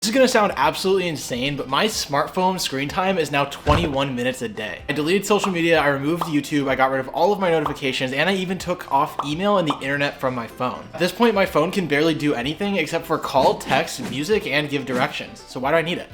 This is gonna sound absolutely insane, but my smartphone screen time is now 21 minutes a day. I deleted social media, I removed YouTube, I got rid of all of my notifications, and I even took off email and the internet from my phone. At this point, my phone can barely do anything except for call, text, music, and give directions. So why do I need it?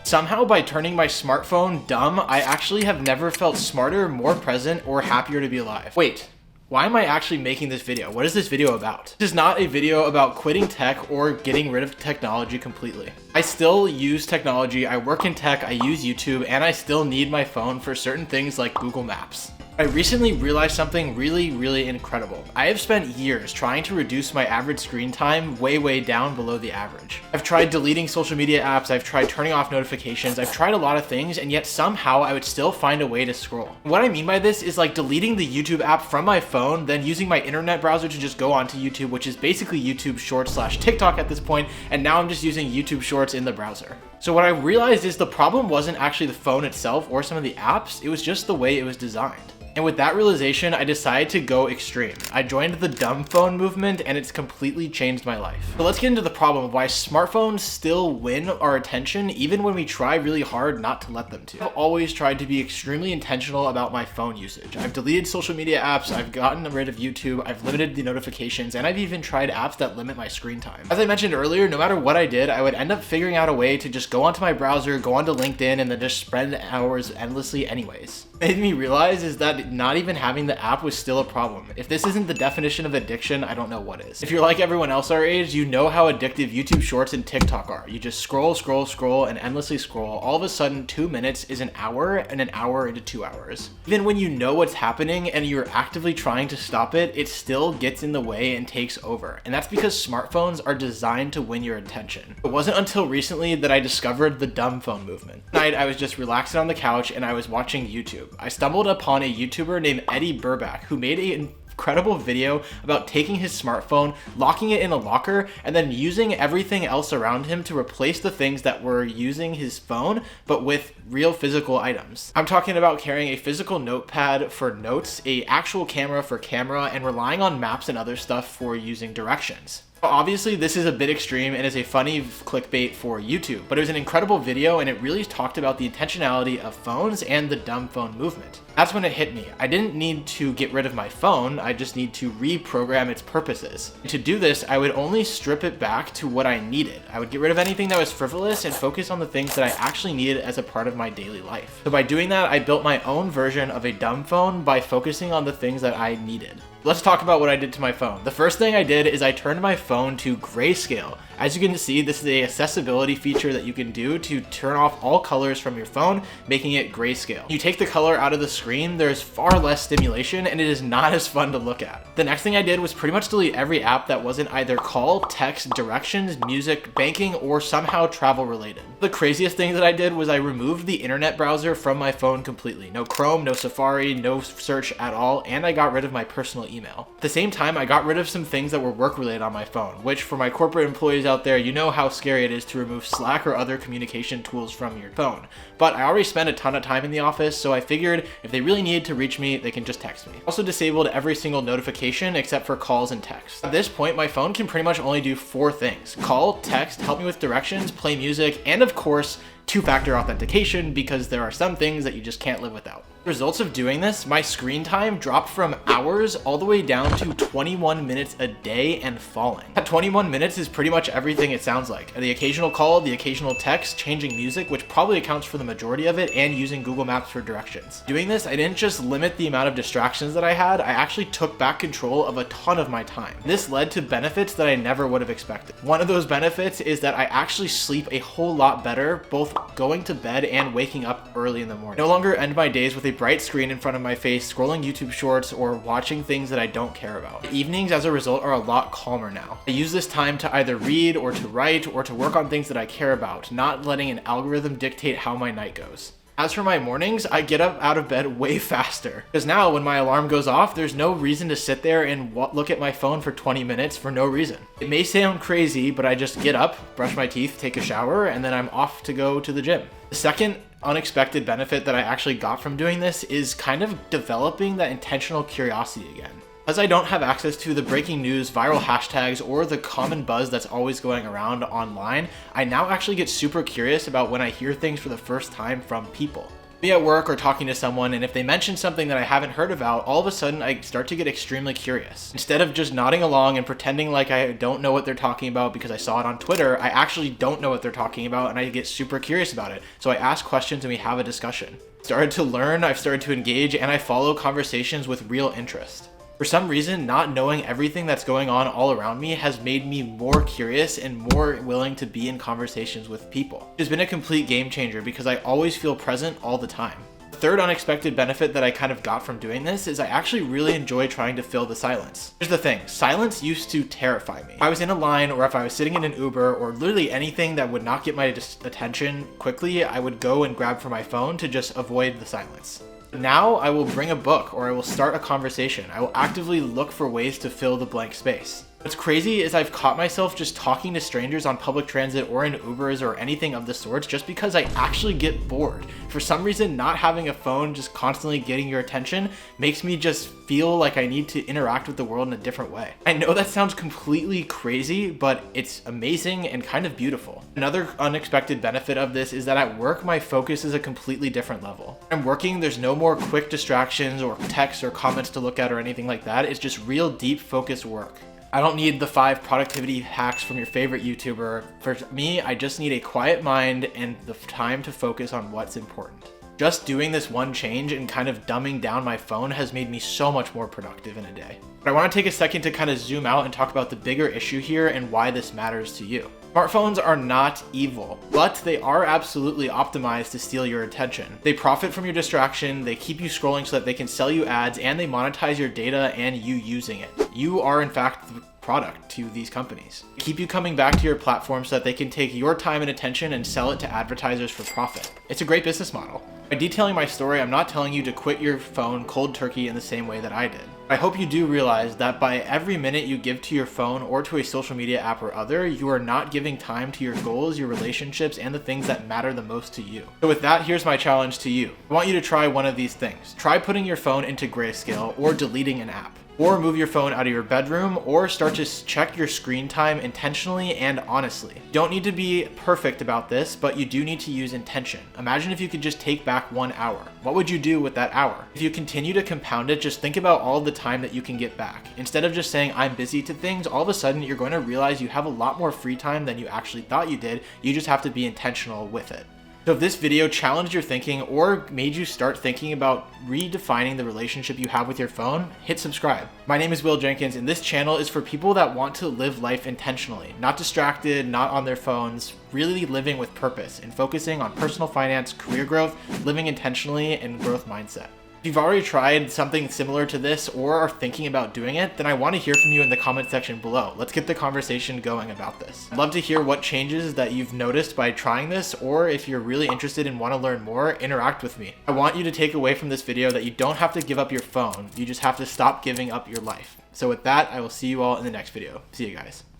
Somehow, by turning my smartphone dumb, I actually have never felt smarter, more present, or happier to be alive. Wait. Why am I actually making this video? What is this video about? This is not a video about quitting tech or getting rid of technology completely. I still use technology, I work in tech, I use YouTube, and I still need my phone for certain things like Google Maps. I recently realized something really incredible. I have spent years trying to reduce my average screen time way down below the average. I've tried deleting social media apps, I've tried turning off notifications, I've tried a lot of things, and yet somehow I would still find a way to scroll. What I mean by this is like deleting the YouTube app from my phone, then using my internet browser to just go onto YouTube, which is basically YouTube Shorts / TikTok at this point, and now I'm just using YouTube Shorts in the browser. So what I realized is the problem wasn't actually the phone itself or some of the apps, it was just the way it was designed. And with that realization, I decided to go extreme. I joined the dumb phone movement and it's completely changed my life. So let's get into the problem of why smartphones still win our attention even when we try really hard not to let them to. I've always tried to be extremely intentional about my phone usage. I've deleted social media apps, I've gotten rid of YouTube, I've limited the notifications, and I've even tried apps that limit my screen time. As I mentioned earlier, no matter what I did, I would end up figuring out a way to just go onto my browser, go onto LinkedIn, and then just spend hours endlessly anyways. What made me realize is that not even having the app was still a problem. If this isn't the definition of addiction, I don't know what is. If you're like everyone else our age, you know how addictive YouTube Shorts and TikTok are. You just scroll, and endlessly scroll. All of a sudden, 2 minutes is an hour, and an hour into 2 hours. Even when you know what's happening and you're actively trying to stop it, it still gets in the way and takes over. And that's because smartphones are designed to win your attention. It wasn't until recently that I discovered the dumb phone movement. Tonight, I was just relaxing on the couch and I was watching YouTube. I stumbled upon a YouTuber named Eddie Burback who made an incredible video about taking his smartphone, locking it in a locker, and then using everything else around him to replace the things that were using his phone, but with real physical items. I'm talking about carrying a physical notepad for notes, a actual camera for camera, and relying on maps and other stuff for using directions. Obviously, this is a bit extreme and is a funny clickbait for YouTube, but it was an incredible video and it really talked about the intentionality of phones and the dumb phone movement. That's when it hit me. I didn't need to get rid of my phone, I just need to reprogram its purposes. To do this, I would only strip it back to what I needed. I would get rid of anything that was frivolous and focus on the things that I actually needed as a part of my daily life. So by doing that, I built my own version of a dumb phone by focusing on the things that I needed. Let's talk about what I did to my phone. The first thing I did is I turned my phone to grayscale. As you can see, this is an accessibility feature that you can do to turn off all colors from your phone, making it grayscale. You take the color out of the screen, there's far less stimulation, and it is not as fun to look at. The next thing I did was pretty much delete every app that wasn't either call, text, directions, music, banking, or somehow travel related. The craziest thing that I did was I removed the internet browser from my phone completely. No Chrome, no Safari, no search at all, and I got rid of my personal email. At the same time, I got rid of some things that were work related on my phone, which for my corporate employees out there, you know how scary it is to remove Slack or other communication tools from your phone. But I already spent a ton of time in the office, so I figured if they really needed to reach me, they can just text me. Also disabled every single notification except for calls and texts. At this point, my phone can pretty much only do 4 things: call, text, help me with directions, play music, and of course, 2-factor authentication, because there are some things that you just can't live without. Results of doing this, my screen time dropped from hours all the way down to 21 minutes a day and falling. At 21 minutes is pretty much everything it sounds like. The occasional call, the occasional text, changing music, which probably accounts for the majority of it, and using Google Maps for directions. Doing this, I didn't just limit the amount of distractions that I had, I actually took back control of a ton of my time. This led to benefits that I never would have expected. One of those benefits is that I actually sleep a whole lot better, both going to bed and waking up early in the morning. I no longer end my days with a bright screen in front of my face, scrolling YouTube Shorts, or watching things that I don't care about. The evenings, as a result, are a lot calmer now. I use this time to either read or to write or to work on things that I care about, not letting an algorithm dictate how my night goes. As for my mornings, I get up out of bed way faster. Because now when my alarm goes off, there's no reason to sit there and look at my phone for 20 minutes for no reason. It may sound crazy, but I just get up, brush my teeth, take a shower, and then I'm off to go to the gym. The second unexpected benefit that I actually got from doing this is kind of developing that intentional curiosity again. Because I don't have access to the breaking news, viral hashtags, or the common buzz that's always going around online, I now actually get super curious about when I hear things for the first time from people. Be at work or talking to someone, and if they mention something that I haven't heard about, all of a sudden I start to get extremely curious. Instead of just nodding along and pretending like I don't know what they're talking about because I saw it on Twitter, I actually don't know what they're talking about and I get super curious about it. So I ask questions and we have a discussion. Started to learn, I've started to engage, and I follow conversations with real interest. For some reason, not knowing everything that's going on all around me has made me more curious and more willing to be in conversations with people. It's been a complete game changer because I always feel present all the time. The third unexpected benefit that I kind of got from doing this is I actually really enjoy trying to fill the silence. Here's the thing, silence used to terrify me. If I was in a line or if I was sitting in an Uber or literally anything that would not get my attention quickly, I would go and grab for my phone to just avoid the silence. Now I will bring a book or I will start a conversation. I will actively look for ways to fill the blank space. What's crazy is I've caught myself just talking to strangers on public transit or in Ubers or anything of the sorts just because I actually get bored. For some reason, not having a phone just constantly getting your attention makes me just feel like I need to interact with the world in a different way. I know that sounds completely crazy, but it's amazing and kind of beautiful. Another unexpected benefit of this is that at work, my focus is a completely different level. When I'm working, there's no more quick distractions or texts or comments to look at or anything like that. It's just real deep focused work. I don't need the 5 productivity hacks from your favorite YouTuber. For me, I just need a quiet mind and the time to focus on what's important. Just doing this one change and kind of dumbing down my phone has made me so much more productive in a day. But I want to take a second to kind of zoom out and talk about the bigger issue here and why this matters to you. Smartphones are not evil, but they are absolutely optimized to steal your attention. They profit from your distraction, they keep you scrolling so that they can sell you ads, and they monetize your data and you using it. You are in fact the product to these companies. They keep you coming back to your platform so that they can take your time and attention and sell it to advertisers for profit. It's a great business model. By detailing my story, I'm not telling you to quit your phone cold turkey in the same way that I did. I hope you do realize that by every minute you give to your phone or to a social media app or other, you are not giving time to your goals, your relationships, and the things that matter the most to you. So with that, here's my challenge to you. I want you to try one of these things. Try putting your phone into grayscale or deleting an app. Or move your phone out of your bedroom, or start to check your screen time intentionally and honestly. You don't need to be perfect about this, but you do need to use intention. Imagine if you could just take back 1 hour. What would you do with that hour? If you continue to compound it, just think about all the time that you can get back. Instead of just saying I'm busy to things, all of a sudden you're going to realize you have a lot more free time than you actually thought you did. You just have to be intentional with it. So if this video challenged your thinking or made you start thinking about redefining the relationship you have with your phone, hit subscribe. My name is Will Jenkins, and this channel is for people that want to live life intentionally, not distracted, not on their phones, really living with purpose and focusing on personal finance, career growth, living intentionally, and growth mindset. If you've already tried something similar to this or are thinking about doing it, then I want to hear from you in the comment section below. Let's get the conversation going about this. I'd love to hear what changes that you've noticed by trying this, or if you're really interested and want to learn more, interact with me. I want you to take away from this video that you don't have to give up your phone. You just have to stop giving up your life. So with that, I will see you all in the next video. See you guys.